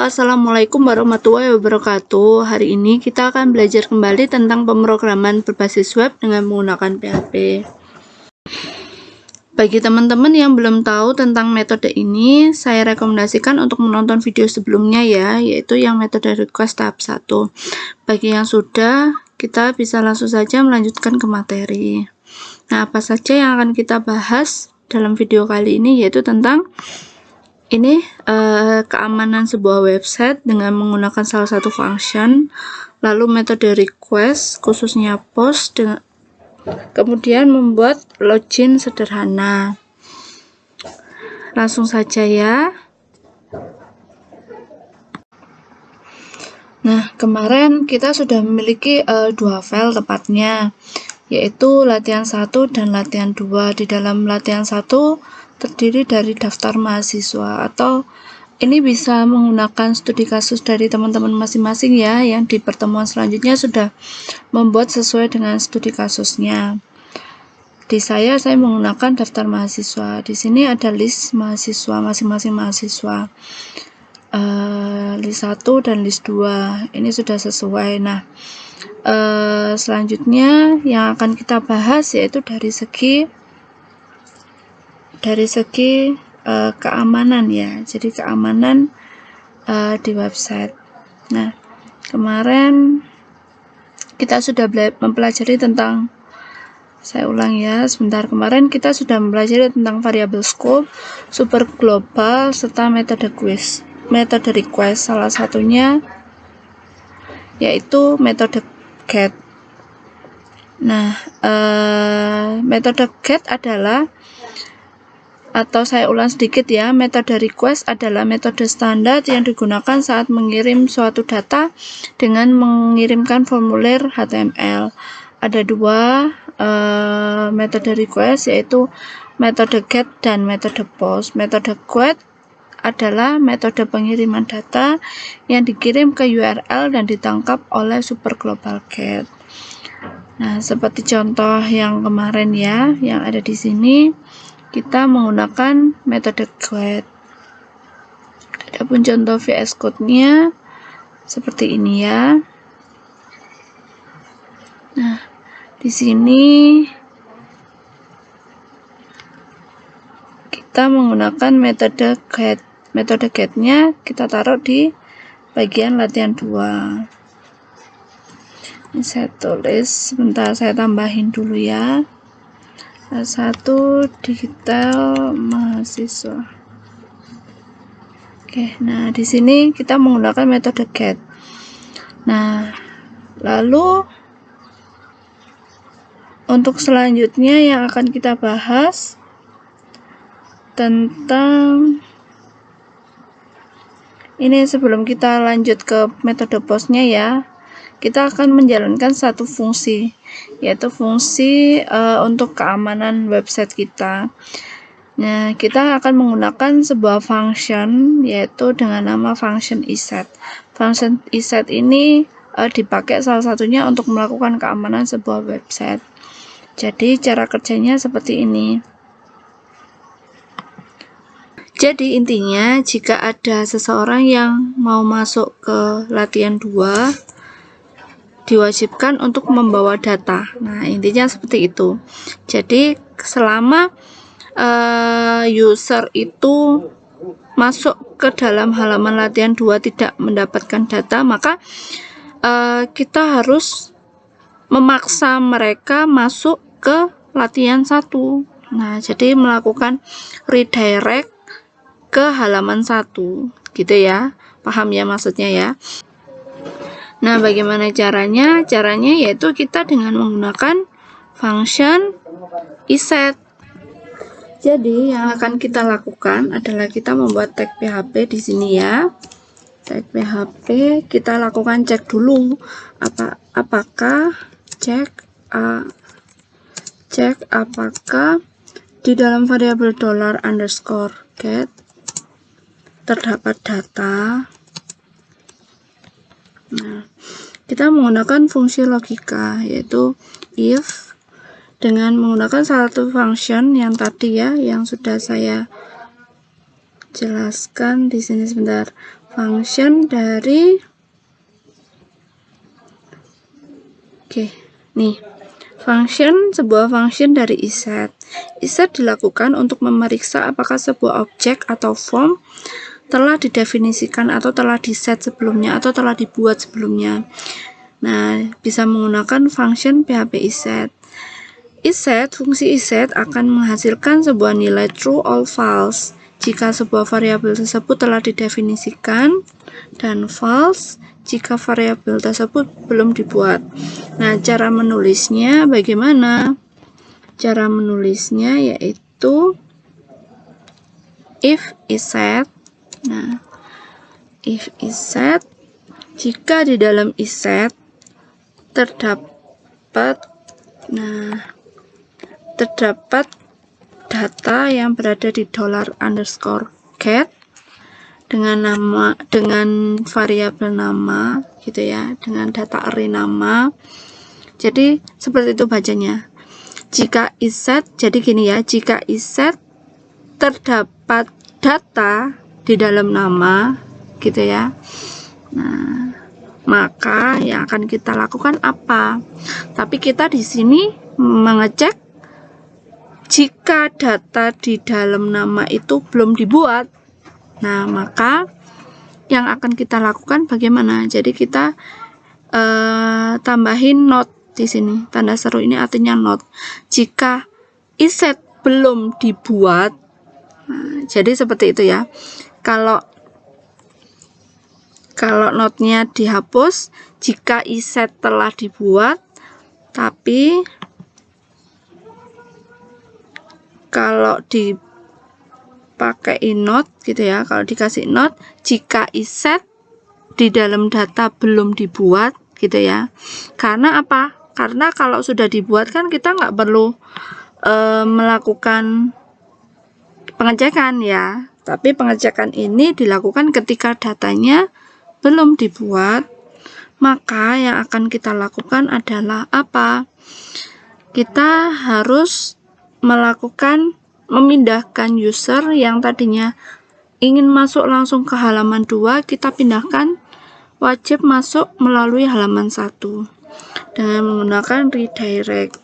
Assalamualaikum warahmatullahi wabarakatuh. Hari ini kita akan belajar kembali tentang pemrograman berbasis web dengan menggunakan PHP. Bagi teman-teman yang belum tahu tentang metode ini, saya rekomendasikan untuk menonton video sebelumnya ya, yaitu yang metode request tahap 1. Bagi yang sudah, kita bisa langsung saja melanjutkan ke materi. Nah, apa saja yang akan kita bahas dalam video kali ini, yaitu tentang keamanan sebuah website dengan menggunakan salah satu function, lalu metode request khususnya post, kemudian membuat login sederhana. Langsung saja ya. Nah, kemarin kita sudah memiliki dua file tepatnya, yaitu latihan 1 dan latihan 2. Di dalam latihan 1 terdiri dari daftar mahasiswa, atau ini bisa menggunakan studi kasus dari teman-teman masing-masing ya, yang di pertemuan selanjutnya sudah membuat sesuai dengan studi kasusnya. Di saya menggunakan daftar mahasiswa. Di sini ada list mahasiswa, masing-masing mahasiswa, list 1 dan list 2. Ini sudah sesuai. Nah, selanjutnya yang akan kita bahas yaitu dari segi keamanan ya. Jadi keamanan di website. Nah, kemarin kita sudah mempelajari tentang, saya ulang ya sebentar, kemarin kita sudah mempelajari tentang variabel scope, super global, serta metode request. Salah satunya yaitu metode get. Nah, metode get adalah, atau saya ulang sedikit ya, metode request adalah metode standar yang digunakan saat mengirim suatu data dengan mengirimkan formulir HTML. Ada dua metode request, yaitu metode get dan metode post. Metode get adalah metode pengiriman data yang dikirim ke URL dan ditangkap oleh super global get. Nah, seperti contoh yang kemarin ya, yang ada di sini, kita menggunakan metode get. Adapun contoh VS Code-nya seperti ini ya. Nah, di sini kita menggunakan metode get. Metode get-nya kita taruh di bagian latihan 2. Ini saya tulis, sebentar saya tambahin dulu ya. 1 digital mahasiswa. Oke, nah di sini kita menggunakan metode get. Nah, lalu untuk selanjutnya yang akan kita bahas tentang ini, sebelum kita lanjut ke metode postnya ya, kita akan menjalankan satu fungsi, yaitu fungsi untuk keamanan website kita. Nah, kita akan menggunakan sebuah function, yaitu dengan nama function iset. Function iset ini dipakai salah satunya untuk melakukan keamanan sebuah website. Jadi cara kerjanya seperti ini. Jadi intinya, jika ada seseorang yang mau masuk ke latihan 2, diwajibkan untuk membawa data. Nah, intinya seperti itu. Jadi selama user itu masuk ke dalam halaman latihan 2 tidak mendapatkan data, maka kita harus memaksa mereka masuk ke latihan 1. Nah, jadi melakukan redirect ke halaman 1 gitu ya. Paham ya maksudnya ya? Nah, bagaimana caranya? Caranya yaitu kita dengan menggunakan function iset. Jadi yang akan kita lakukan adalah kita membuat tag PHP di sini ya. Tag PHP, kita lakukan cek dulu apakah apakah di dalam variabel $_get terdapat data. Nah, kita menggunakan fungsi logika, yaitu if, dengan menggunakan satu function yang tadi ya, yang sudah saya jelaskan di sini sebentar. Function dari nih. Sebuah function dari isEt. isEt dilakukan untuk memeriksa apakah sebuah objek atau form telah didefinisikan atau telah diset sebelumnya atau telah dibuat sebelumnya. Nah, bisa menggunakan function PHP isEt. Fungsi isEt akan menghasilkan sebuah nilai true or false jika sebuah variabel tersebut telah didefinisikan, dan false jika variabel tersebut belum dibuat. Nah, cara menulisnya bagaimana? Cara menulisnya yaitu if isEt. Nah, if isEt, jika di dalam isEt terdapat data yang berada di $_get dengan variabel nama gitu ya, dengan data array nama. Jadi seperti itu bacanya. Jika isEt, jadi gini ya, jika isEt terdapat data di dalam nama gitu ya. Nah, maka yang akan kita lakukan apa? Tapi kita di sini mengecek jika data di dalam nama itu belum dibuat. Nah, maka yang akan kita lakukan bagaimana? Jadi kita tambahin not di sini. Tanda seru ini artinya not. Jika isEt belum dibuat, nah, jadi seperti itu ya. Kalau notnya dihapus jika isEt telah dibuat, tapi kalau dipakai not gitu ya, kalau dikasih not jika isEt di dalam data belum dibuat gitu ya. Karena apa? Karena kalau sudah dibuat kan kita nggak perlu melakukan pengecekan ya, tapi pengecekan ini dilakukan ketika datanya belum dibuat. Maka yang akan kita lakukan adalah apa? Kita harus memindahkan user yang tadinya ingin masuk langsung ke halaman 2, kita pindahkan wajib masuk melalui halaman 1 dengan menggunakan redirect.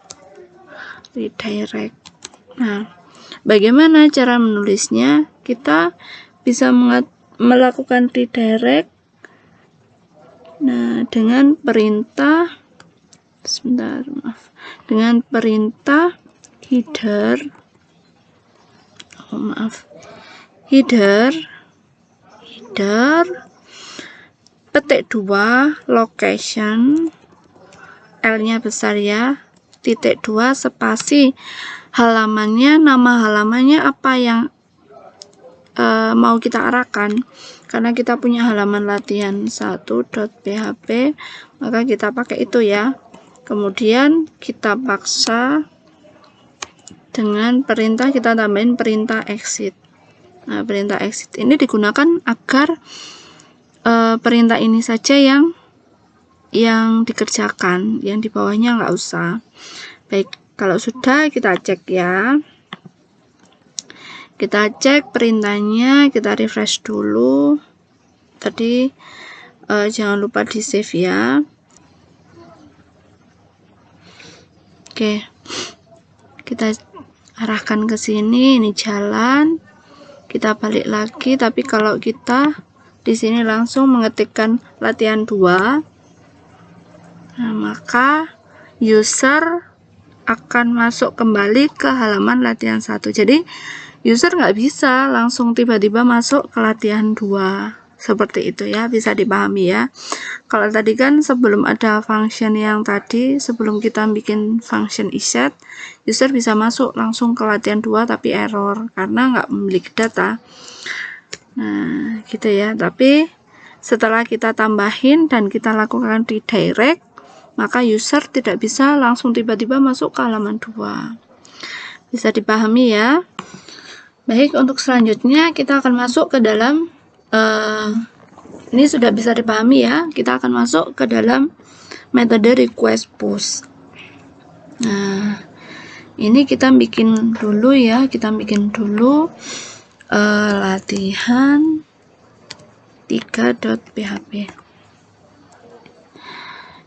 Nah, bagaimana cara menulisnya? Kita bisa melakukan redirect dengan perintah header petik 2 location, L-nya besar ya, titik 2 spasi halamannya, nama halamannya apa yang mau kita arahkan. Karena kita punya halaman latihan 1.php, maka kita pakai itu ya. Kemudian kita paksa dengan perintah, kita tambahin perintah exit. Nah, perintah exit ini digunakan agar perintah ini saja yang dikerjakan, yang di bawahnya nggak usah. Baik, kalau sudah kita cek ya. Kita cek perintahnya, kita refresh dulu. Tadi jangan lupa di save ya. Oke, kita arahkan ke sini, ini jalan. Kita balik lagi, tapi kalau kita di sini langsung mengetikkan latihan 2, nah, maka user akan masuk kembali ke halaman latihan 1. Jadi user nggak bisa langsung tiba-tiba masuk ke latihan 2 seperti itu ya, bisa dipahami ya. Kalau tadi kan sebelum ada function yang tadi, sebelum kita bikin function isEt, user bisa masuk langsung ke latihan 2 tapi error karena nggak memiliki data. Nah gitu ya, tapi setelah kita tambahin dan kita lakukan redirect, maka user tidak bisa langsung tiba-tiba masuk ke halaman 2. Bisa dipahami ya. Baik, untuk selanjutnya kita akan masuk ke dalam ini sudah bisa dipahami ya, kita akan masuk ke dalam metode request push. Nah, ini kita bikin dulu ya, kita bikin dulu latihan 3.php.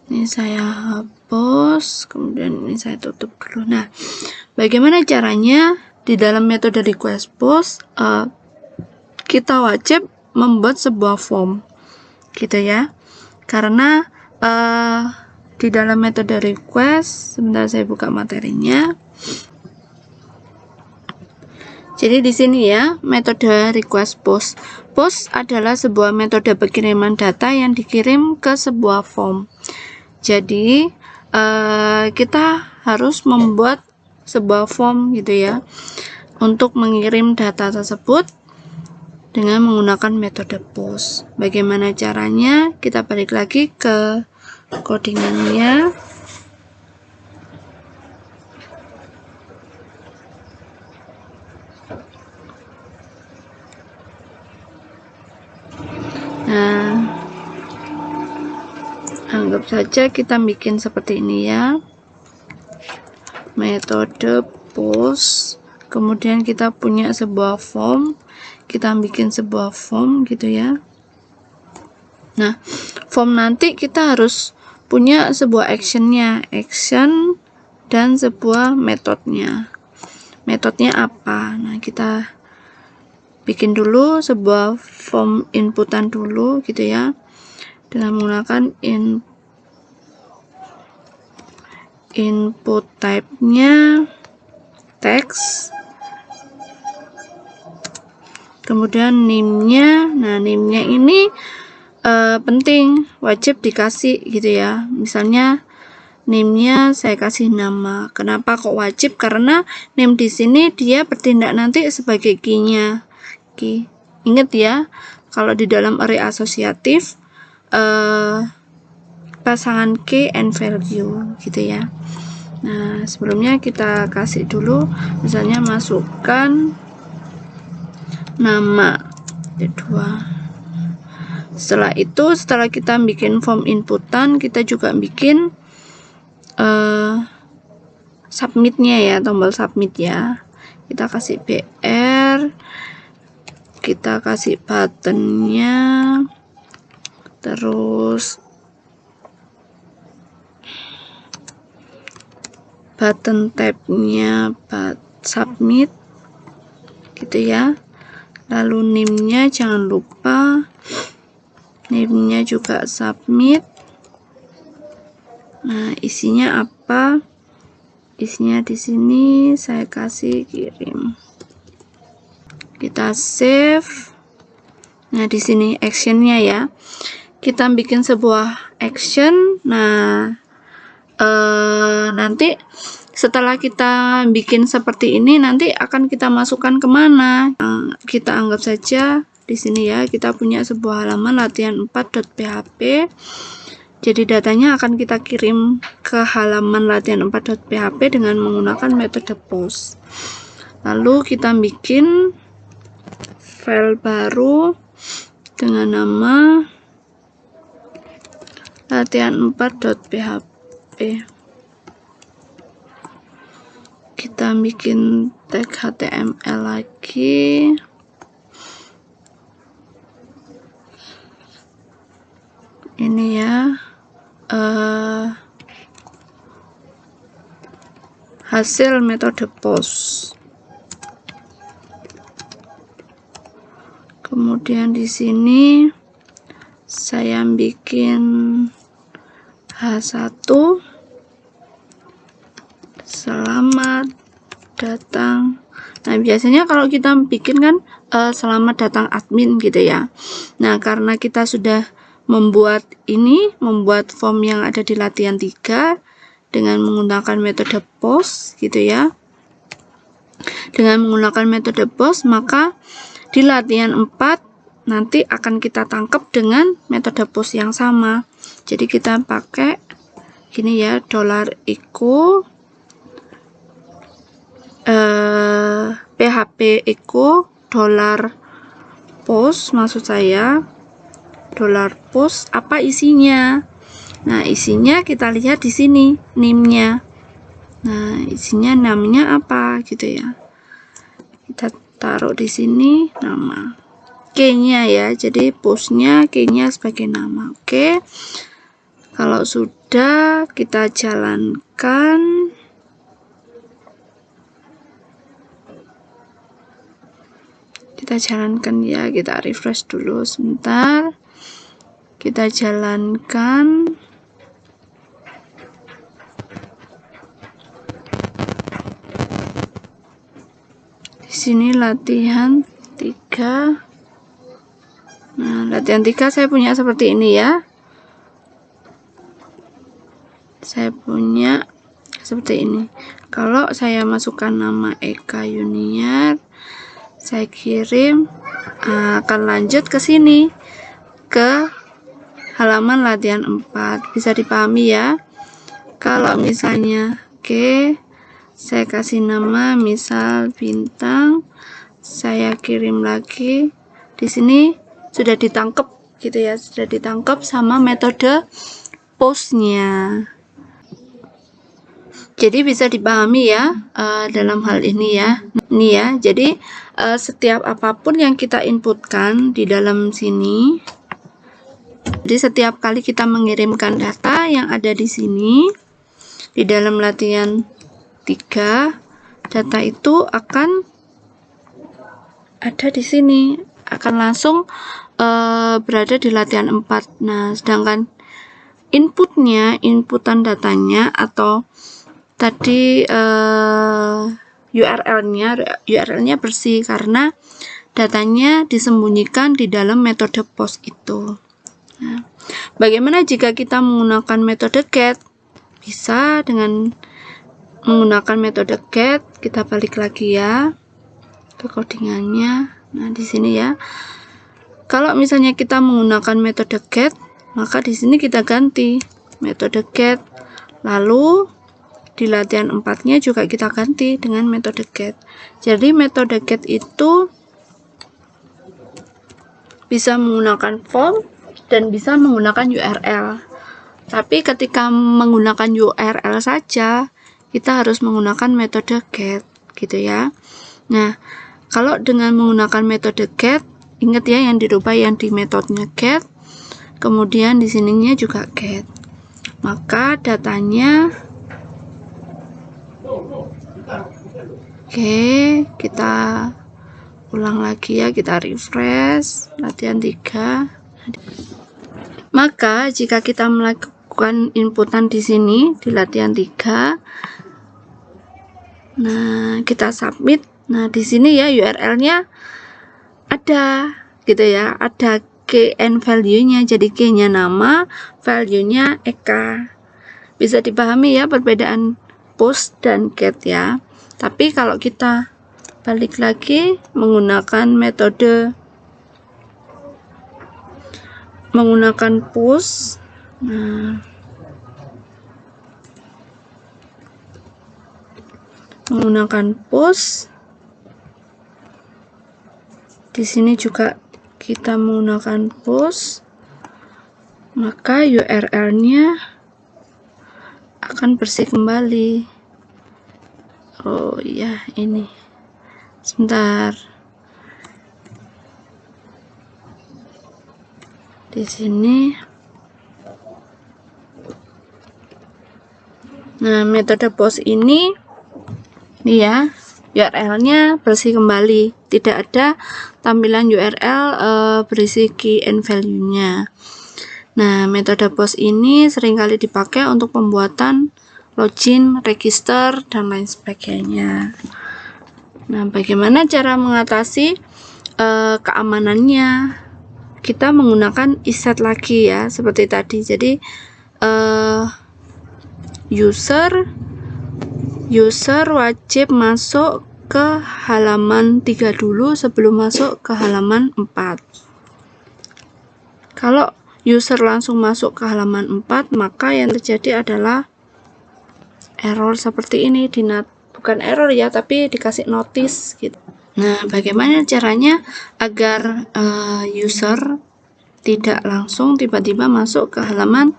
Ini saya hapus, kemudian ini saya tutup dulu. Nah, bagaimana caranya di dalam metode request post kita wajib membuat sebuah form, gitu ya. Karena di dalam metode request, sebentar saya buka materinya. Jadi di sini ya, metode request post. Post adalah sebuah metode pengiriman data yang dikirim ke sebuah form. Jadi kita harus membuat sebuah form gitu ya, untuk mengirim data tersebut dengan menggunakan metode post. Bagaimana caranya? Kita balik lagi ke codingannya. Nah, anggap saja kita bikin seperti ini ya, metode post, kemudian kita punya sebuah form, kita bikin sebuah form gitu ya. Nah, form nanti kita harus punya sebuah actionnya, action dan sebuah metodenya. Metodenya apa? Nah, kita bikin dulu sebuah form inputan dulu gitu ya, dengan menggunakan input type-nya text, kemudian name-nya. Nah, name-nya ini penting, wajib dikasih gitu ya. Misalnya name-nya saya kasih nama. Kenapa kok wajib? Karena name di sini dia bertindak nanti sebagai key-nya. Ingat ya, kalau di dalam array asosiatif pasangan key and value gitu ya. Nah, sebelumnya kita kasih dulu, misalnya masukkan nama kedua. Setelah itu, setelah kita bikin form inputan, kita juga bikin submitnya ya, tombol submit ya. Kita kasih BR, kita kasih buttonnya, terus button tab-nya submit gitu ya. Lalu name-nya jangan lupa, name-nya juga submit. Nah, isinya apa? Isinya di sini saya kasih kirim. Kita save. Nah, di sini actionnya ya. Kita bikin sebuah action. Nah, nanti setelah kita bikin seperti ini, nanti akan kita masukkan kemana? Kita anggap saja di sini ya, kita punya sebuah halaman latihan 4.php. Jadi datanya akan kita kirim ke halaman latihan 4.php dengan menggunakan metode post. Lalu kita bikin file baru dengan nama latihan 4.php. Kita bikin tag HTML lagi. Ini ya, hasil metode post. Kemudian di sini saya bikin H1, selamat datang. Nah, biasanya kalau kita bikin kan selamat datang admin gitu ya. Nah, karena kita sudah membuat form yang ada di latihan 3 dengan menggunakan metode post gitu ya. Dengan menggunakan metode post, maka di latihan 4 nanti akan kita tangkap dengan metode post yang sama. Jadi kita pakai gini ya, $echo php echo $post, maksud saya $post. Apa isinya? Nah, isinya kita lihat di sini, name-nya. Nah, isinya namanya apa gitu ya. Kita taruh di sini nama key-nya ya, jadi push-nya, key-nya sebagai nama. Oke, kalau sudah kita jalankan. Ya, kita refresh dulu sebentar, kita jalankan. Di sini latihan 3. Nah, latihan 3 saya punya seperti ini ya, saya punya seperti ini. Kalau saya masukkan nama Eka Yuniar, saya kirim, akan lanjut ke sini, ke halaman latihan 4. Bisa dipahami ya. Kalau misalnya oke, saya kasih nama misal bintang, saya kirim lagi. Di sini sudah ditangkap gitu ya, sudah ditangkap sama metode postnya. Jadi bisa dipahami ya dalam hal ini ya. Ini ya, jadi setiap apapun yang kita inputkan di dalam sini, jadi setiap kali kita mengirimkan data yang ada di sini, di dalam latihan 3, data itu akan ada di sini, akan langsung berada di latihan 4. Nah, sedangkan inputan datanya atau tadi URL-nya bersih karena datanya disembunyikan di dalam metode post itu. Nah, bagaimana jika kita menggunakan metode get? Bisa dengan menggunakan metode get. Kita balik lagi ya ke codingannya. Nah, di sini ya. Kalau misalnya kita menggunakan metode get, maka di sini kita ganti metode get. Lalu di latihan 4-nya juga kita ganti dengan metode get. Jadi metode get itu bisa menggunakan form dan bisa menggunakan URL. Tapi ketika menggunakan URL saja, kita harus menggunakan metode get gitu ya. Nah, kalau dengan menggunakan metode get, ingat ya yang dirubah yang di metodenya get, kemudian di sininya juga get. Maka datanya oke, kita ulang lagi ya, kita refresh latihan 3. Maka jika kita melakukan inputan di sini di latihan 3, nah kita submit. Nah, di sini ya URL-nya ada gitu ya, ada key and value-nya. Jadi key-nya nama, value-nya Eka. Bisa dipahami ya perbedaan post dan get ya. Tapi kalau kita balik lagi menggunakan metode push, nah, menggunakan push, di sini juga kita menggunakan push, maka URL-nya akan bersih kembali. Oh iya, ini sebentar. Di sini. Nah, metode post ini ya, URL-nya bersih kembali. Tidak ada tampilan URL berisi key and value-nya. Nah, metode post ini seringkali dipakai untuk pembuatan login, register, dan lain sebagainya. Nah, bagaimana cara mengatasi keamanannya? Kita menggunakan iset lagi ya, seperti tadi. Jadi user wajib masuk ke halaman 3 dulu sebelum masuk ke halaman 4. Kalau user langsung masuk ke halaman 4, maka yang terjadi adalah error seperti ini. Bukan error ya, tapi dikasih notice gitu. Nah, bagaimana caranya agar user tidak langsung tiba-tiba masuk ke halaman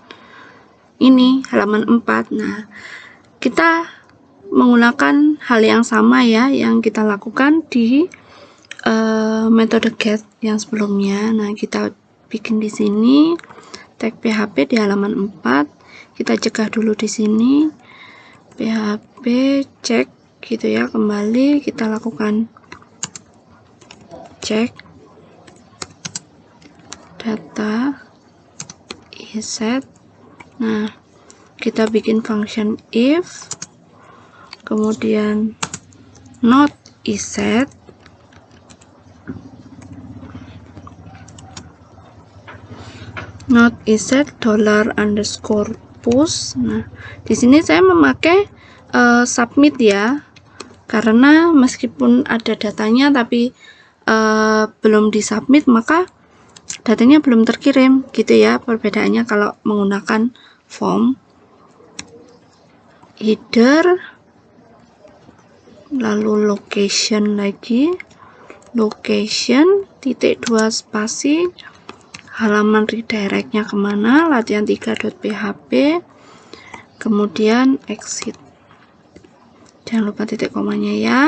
ini, halaman 4. Nah, kita menggunakan hal yang sama ya, yang kita lakukan di metode get yang sebelumnya. Nah, kita bikin di sini tag PHP di halaman 4. Kita cegah dulu di sini. PHP cek gitu ya, kembali kita lakukan cek data iset. Nah, kita bikin function if, kemudian not iset, $_push. Nah, di sini saya memakai submit ya, karena meskipun ada datanya tapi belum disubmit, maka datanya belum terkirim gitu ya. Perbedaannya kalau menggunakan form. Header, lalu location lagi, location .2 spasi, halaman redirectnya kemana, latihan3.php, kemudian exit. Jangan lupa titik komanya ya.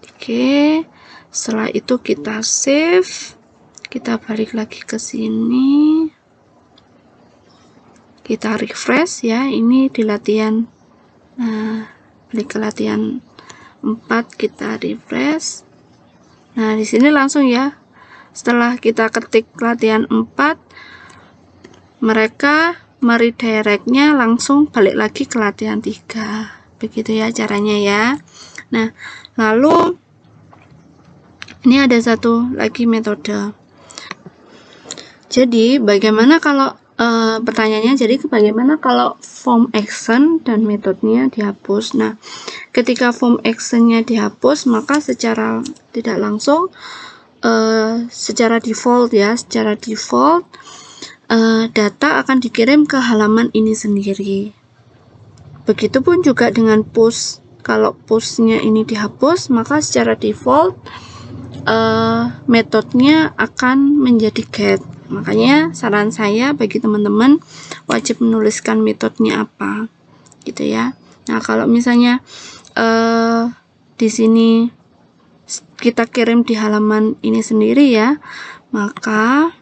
Oke, setelah itu kita save, kita balik lagi ke sini, kita refresh ya. Ini di latihan, nah, balik ke latihan 4, kita refresh. Nah, di sini langsung ya, setelah kita ketik latihan 4, mereka meredirectnya langsung balik lagi ke latihan 3. Begitu ya caranya ya. Nah, lalu ini ada satu lagi metode. Jadi bagaimana kalau pertanyaannya, jadi bagaimana kalau form action dan metodenya dihapus? Nah, ketika form actionnya dihapus, maka secara tidak langsung, secara default ya, secara default data akan dikirim ke halaman ini sendiri. Begitupun juga dengan push. Kalau pushnya ini dihapus, maka secara default metodenya akan menjadi get. Makanya saran saya bagi teman-teman wajib menuliskan metodenya apa, gitu ya. Nah, kalau misalnya di sini kita kirim di halaman ini sendiri ya, maka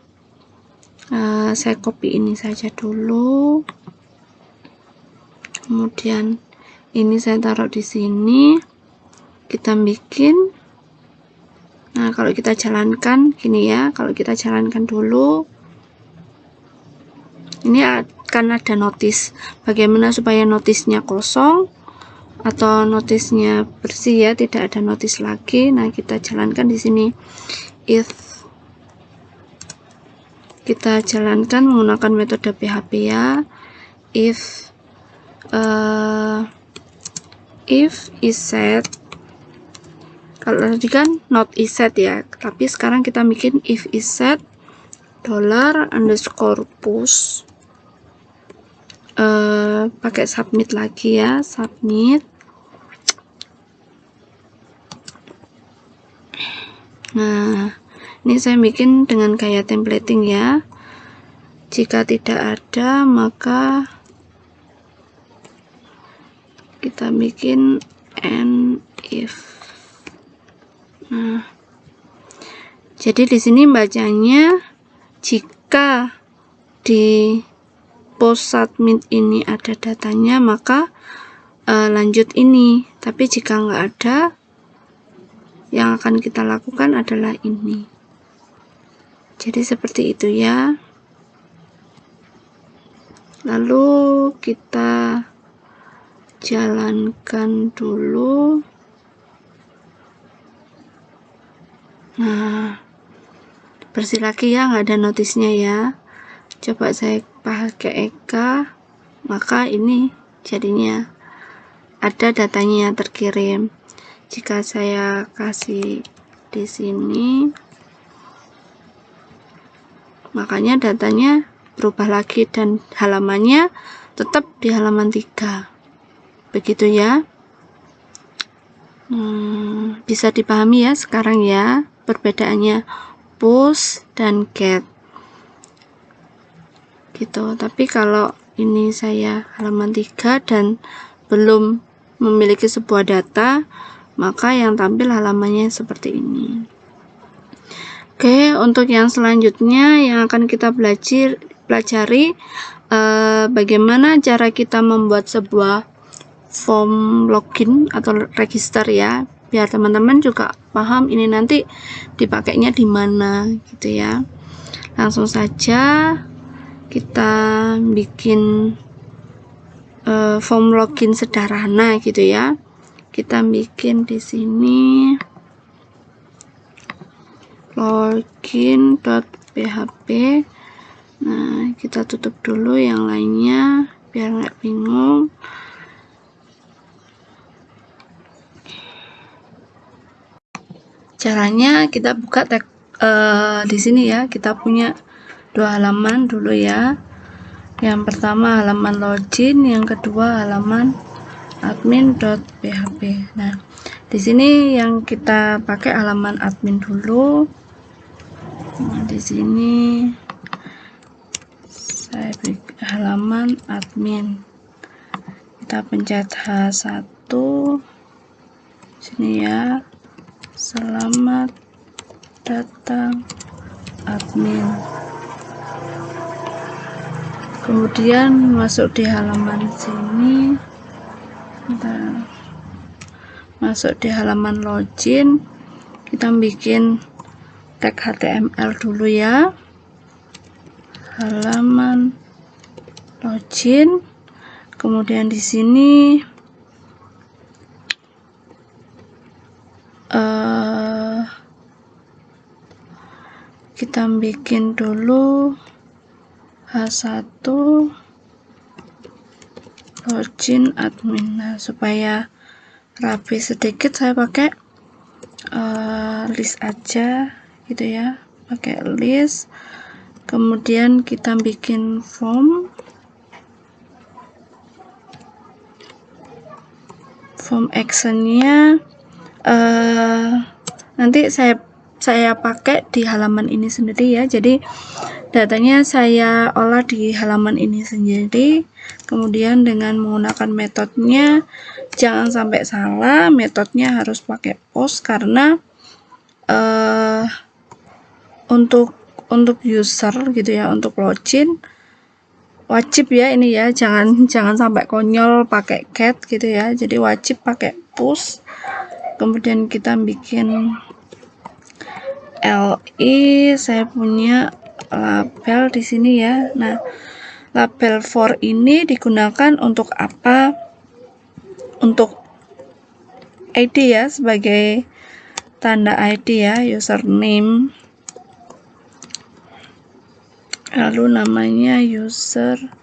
saya copy ini saja dulu. Kemudian ini saya taruh di sini, kita bikin. Nah, kalau kita jalankan gini ya, kalau kita jalankan dulu, ini akan ada notice. Bagaimana supaya notisnya kosong atau notisnya bersih ya, tidak ada notice lagi. Nah, kita jalankan di sini if, kita jalankan menggunakan metode PHP ya, if is set. Kalau tadi kan not is set ya, tapi sekarang kita bikin if is set $_push, pakai submit lagi ya, submit. Nah, ini saya bikin dengan gaya templating ya. Jika tidak ada, maka kita bikin and if. Nah, jadi di sini bacanya jika di post submit ini ada datanya, maka lanjut ini. Tapi jika nggak ada, yang akan kita lakukan adalah ini. Jadi seperti itu ya. Lalu kita jalankan dulu. Nah, bersih lagi ya, nggak ada notisnya ya. Coba saya pakai Eka, maka ini jadinya ada datanya terkirim. Jika saya kasih di sini, makanya datanya berubah lagi dan halamannya tetap di halaman 3. Begitu ya. Bisa dipahami ya sekarang ya perbedaannya push dan get gitu. Tapi kalau ini saya halaman 3 dan belum memiliki sebuah data, maka yang tampil halamannya seperti ini. Oke, untuk yang selanjutnya yang akan kita pelajari bagaimana cara kita membuat sebuah form login atau register ya, biar teman-teman juga paham ini nanti dipakainya di mana gitu ya. Langsung saja kita bikin form login sederhana gitu ya. Kita bikin di sini login.php. Nah, kita tutup dulu yang lainnya biar nggak bingung. Caranya kita buka tag di sini ya. Kita punya dua halaman dulu ya. Yang pertama halaman login, yang kedua halaman admin.php. Nah, di sini yang kita pakai halaman admin dulu. Nah, di sini saya bikin halaman admin. Kita pencet H1 sini ya. Selamat datang admin. Kemudian masuk di halaman sini. Kita masuk di halaman login. Kita bikin tag HTML dulu ya. Halaman login. Kemudian di sini kita bikin dulu H1 login admin. Nah, supaya rapi sedikit saya pakai list aja gitu ya, pakai list. Kemudian kita bikin form actionnya nanti saya pakai di halaman ini sendiri ya. Jadi datanya saya olah di halaman ini sendiri. Kemudian dengan menggunakan metodenya jangan sampai salah, metodenya harus pakai post karena untuk user gitu ya, untuk login wajib ya ini ya, jangan sampai konyol pakai get gitu ya. Jadi wajib pakai push. Kemudian kita bikin li, saya punya label di sini ya. Nah, label for ini digunakan untuk apa? Untuk ID ya, sebagai tanda ID ya, username. Lalu namanya username.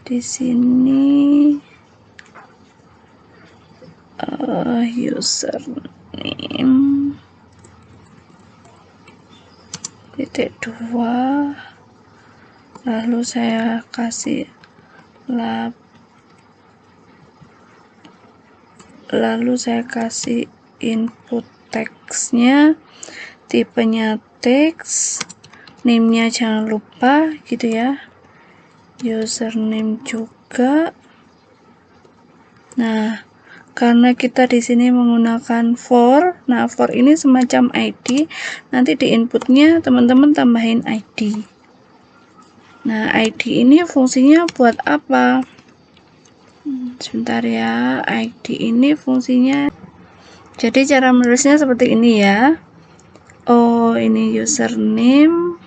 Di sini username titik 2, lalu saya kasih lalu saya kasih input teksnya, tipenya teks, name-nya jangan lupa gitu ya, username juga. Nah, karena kita di sini menggunakan for, nah for ini semacam ID, nanti di inputnya teman-teman tambahin ID. Nah, ID ini fungsinya buat apa? Sebentar ya, ID ini fungsinya, jadi cara menulisnya seperti ini ya. Oh, ini username,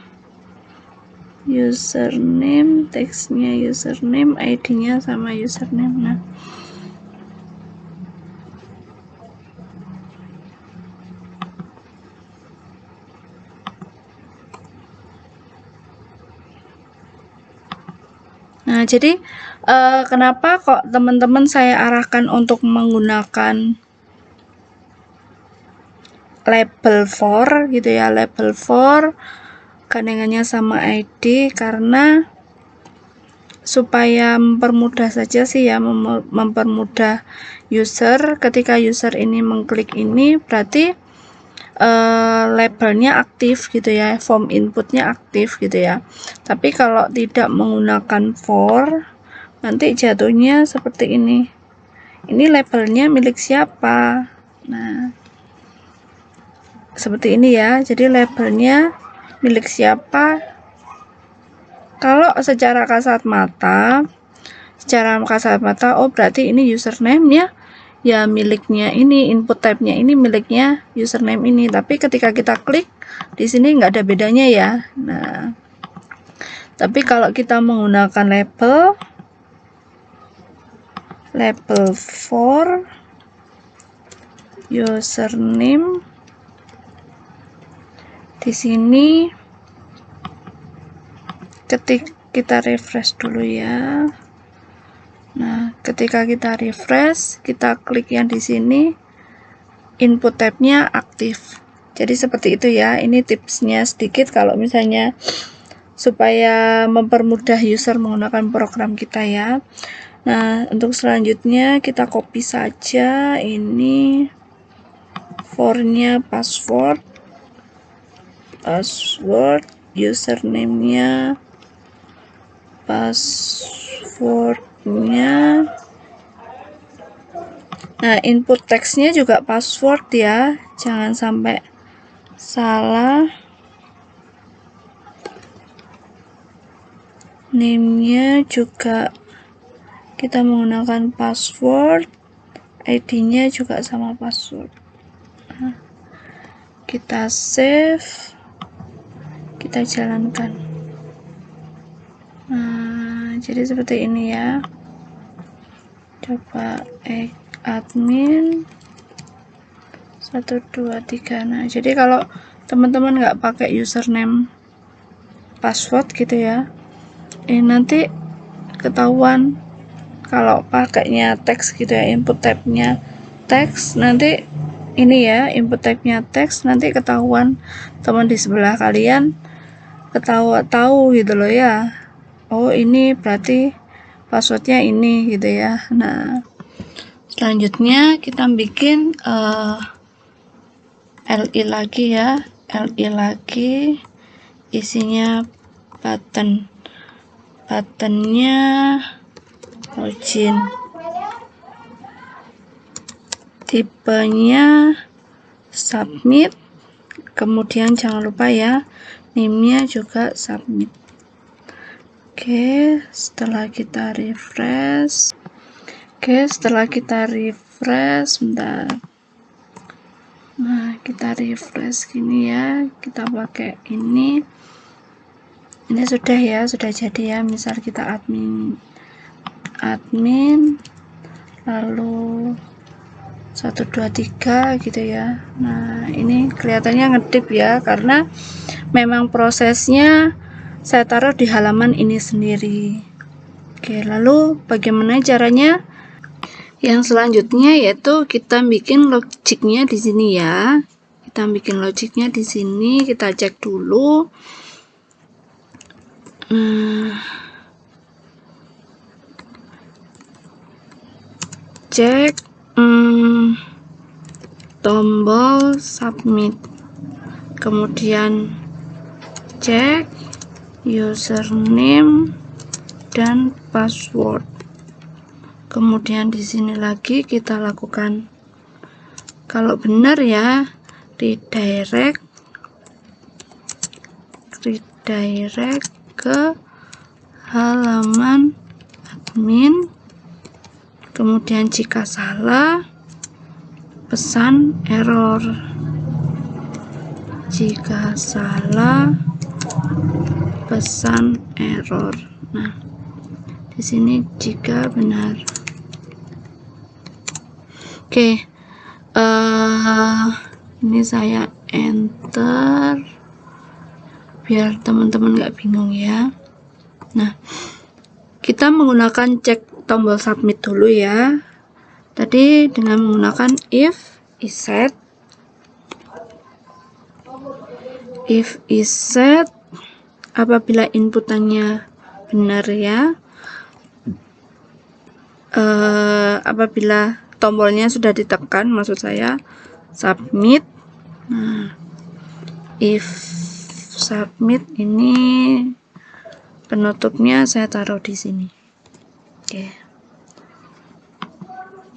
teksnya username, ID-nya sama username. Nah, jadi kenapa kok teman-teman saya arahkan untuk menggunakan label for gitu ya, label for gandengannya sama ID, karena supaya mempermudah saja sih ya, mempermudah user. Ketika user ini mengklik ini berarti labelnya aktif gitu ya, form inputnya aktif gitu ya. Tapi kalau tidak menggunakan for, nanti jatuhnya seperti ini. Ini labelnya milik siapa? Nah, seperti ini ya. Jadi labelnya milik siapa? Kalau secara kasat mata, oh berarti ini username-nya ya miliknya ini, input type-nya ini miliknya username ini. Tapi ketika kita klik di sini nggak ada bedanya ya. Nah, tapi kalau kita menggunakan label for username di sini, ketika kita refresh dulu ya. Nah, ketika kita refresh, kita klik yang di sini, input type-nya aktif. Jadi seperti itu ya. Ini tipsnya sedikit kalau misalnya supaya mempermudah user menggunakan program kita ya. Nah, untuk selanjutnya kita copy saja ini for-nya password, username-nya, password-nya. Nah, input text-nya juga password ya, jangan sampai salah. Name-nya juga kita menggunakan password, ID-nya juga sama password. Nah, kita save, kita jalankan. Nah, jadi seperti ini ya. Coba admin 1 2 3. Nah, jadi kalau teman-teman nggak pakai username password gitu ya, nanti ketahuan. Kalau pakainya teks gitu ya, input type-nya teks, nanti ini ya, input type-nya teks, nanti ketahuan teman di sebelah kalian tahu gitu loh ya. Oh, ini berarti passwordnya ini gitu ya. Nah, selanjutnya kita bikin LI lagi ya. LI lagi, isinya buttonnya login, tipenya submit, kemudian jangan lupa ya, name-nya juga submit. Oke, setelah kita refresh, bentar. Nah, kita refresh gini ya, kita pakai ini sudah ya, sudah jadi ya. Misal kita admin lalu 1 2 3 gitu ya. Nah, ini kelihatannya ngedip ya, karena memang prosesnya saya taruh di halaman ini sendiri. Oke, lalu bagaimana caranya? Yang selanjutnya yaitu kita bikin logiknya di sini ya. Kita bikin logiknya di sini, kita cek dulu. Cek tombol submit, kemudian cek username dan password, kemudian di sini lagi kita lakukan, kalau benar ya redirect ke halaman admin, kemudian jika salah pesan error, jika salah pesan error. Nah, di sini jika benar. Oke, ini saya enter biar teman-teman nggak bingung ya. Nah, kita menggunakan cek tombol submit dulu ya. Tadi dengan menggunakan if iset apabila inputannya benar ya, apabila tombolnya sudah ditekan, maksud saya submit. Nah, if submit ini penutupnya saya taruh di sini.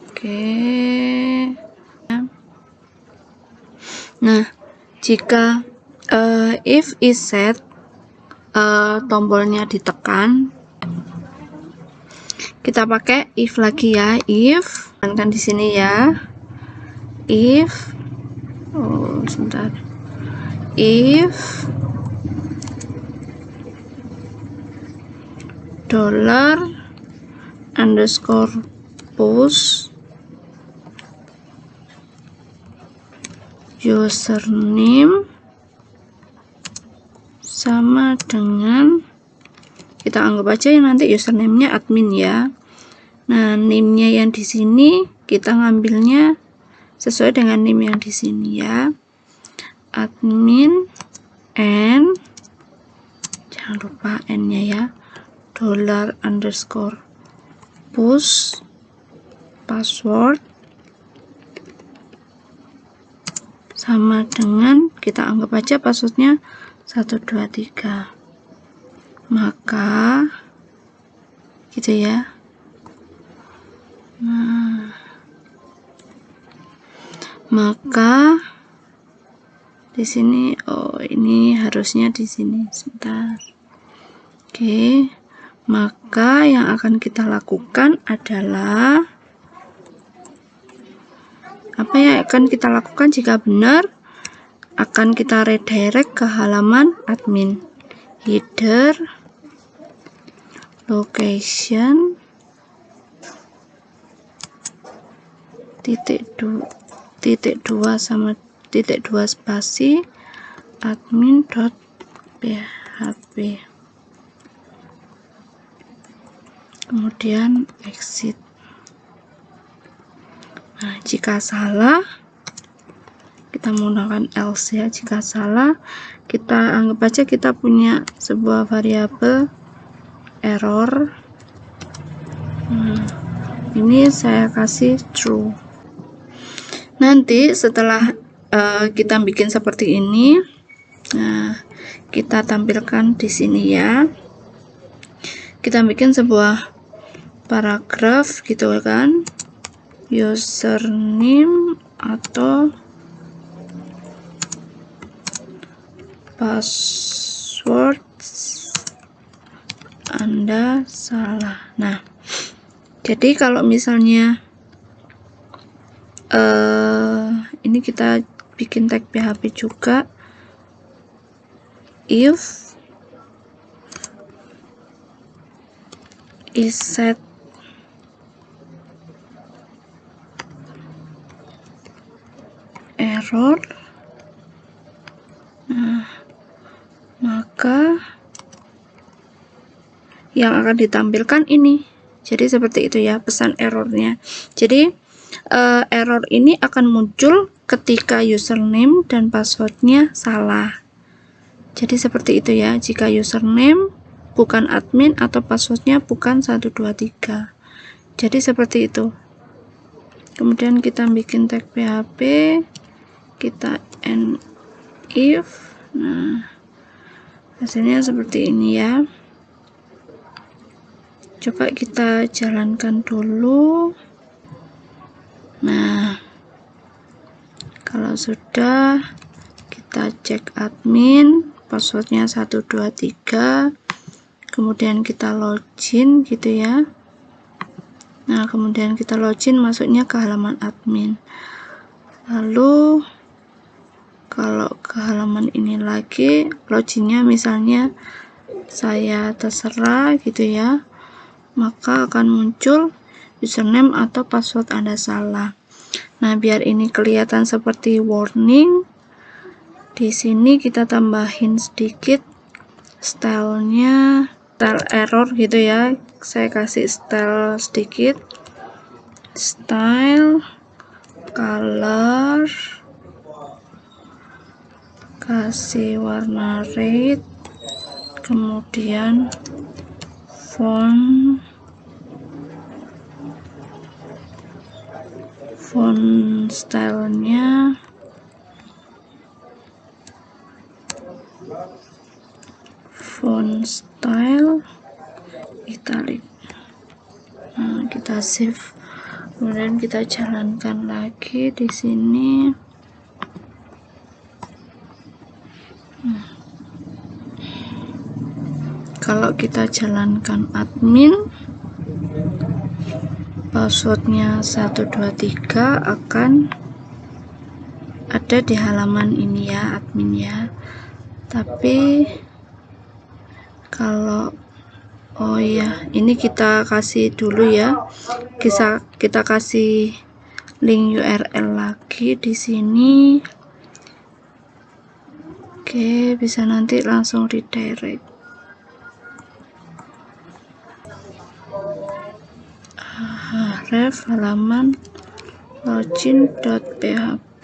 Oke. Nah, jika if is set, tombolnya ditekan, kita pakai if lagi ya. If, tekankan di sini ya. If, sebentar. If $_push username sama dengan, kita anggap aja yang nanti username-nya admin ya. Nah, name-nya yang di sini kita ngambilnya sesuai dengan name yang di sini ya. Admin and, jangan lupa n-nya ya. $_push password sama dengan, kita anggap aja passwordnya 123. Maka gitu ya. Nah, maka di sini, ini harusnya di sini, sebentar. Oke, maka yang akan kita lakukan adalah, apa yang akan kita lakukan jika benar? Akan kita redirect ke halaman admin. Header location titik dua sama titik 2 spasi admin.php, kemudian exit. Nah, jika salah kita menggunakan else ya. Jika salah, kita anggap aja kita punya sebuah variabel error. Nah, ini saya kasih true. Nanti setelah kita bikin seperti ini, nah, kita tampilkan di sini ya. Kita bikin sebuah paragraf gitu kan, username atau password Anda salah. Nah, jadi kalau misalnya ini kita bikin tag PHP juga. If is set error, nah, maka yang akan ditampilkan ini. Jadi seperti itu ya pesan errornya. Jadi error ini akan muncul ketika username dan passwordnya salah. Jadi seperti itu ya, jika username bukan admin atau passwordnya bukan 123. Jadi seperti itu. Kemudian kita bikin tag PHP, kita end if. Nah, hasilnya seperti ini ya. Coba kita jalankan dulu. Nah, kalau sudah, kita cek admin, passwordnya 123, kemudian kita login gitu ya. Nah, kemudian kita login, masuknya ke halaman admin. Lalu kalau ke halaman ini lagi, loginnya misalnya saya terserah gitu ya, maka akan muncul username atau password Anda salah. Nah, biar ini kelihatan seperti warning, di sini kita tambahin sedikit stylenya, style error gitu ya. Saya kasih style sedikit, style, color, kasih warna red, kemudian font stylenya font style italic. Kita save, kemudian kita jalankan lagi di sini. Kalau kita jalankan admin, passwordnya 123 akan ada di halaman ini ya, admin ya. Tapi kalau oh ya, ini kita kasih dulu ya, kita kasih link URL lagi di sini. Oke, bisa nanti langsung redirect. Ref halaman login.php,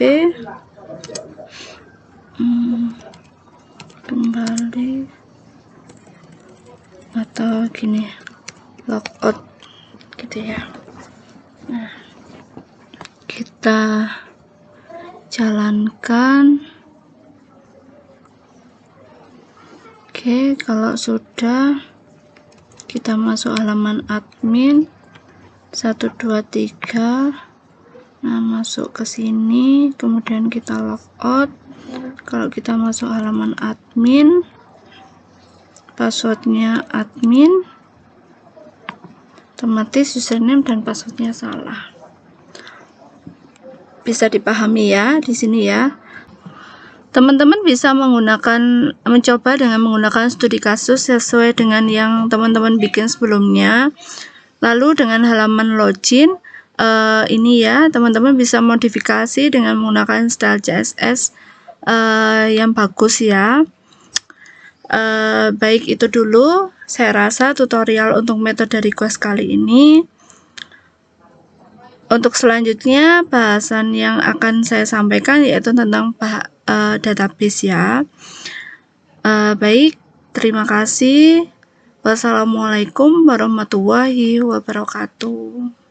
kembali, atau gini, logout gitu ya. Nah, kita jalankan. Oke, kalau sudah, kita masuk halaman admin 123. Nah, masuk ke sini, kemudian kita logout. Kalau kita masuk halaman admin, passwordnya admin, otomatis username dan passwordnya salah. Bisa dipahami ya di sini ya. Teman-teman bisa mencoba dengan menggunakan studi kasus sesuai dengan yang teman-teman bikin sebelumnya. Lalu dengan halaman login ini ya, teman-teman bisa modifikasi dengan menggunakan style CSS yang bagus ya. Baik, itu dulu saya rasa tutorial untuk metode request kali ini. Untuk selanjutnya, bahasan yang akan saya sampaikan yaitu tentang database ya. Baik, terima kasih. Wassalamualaikum warahmatullahi wabarakatuh.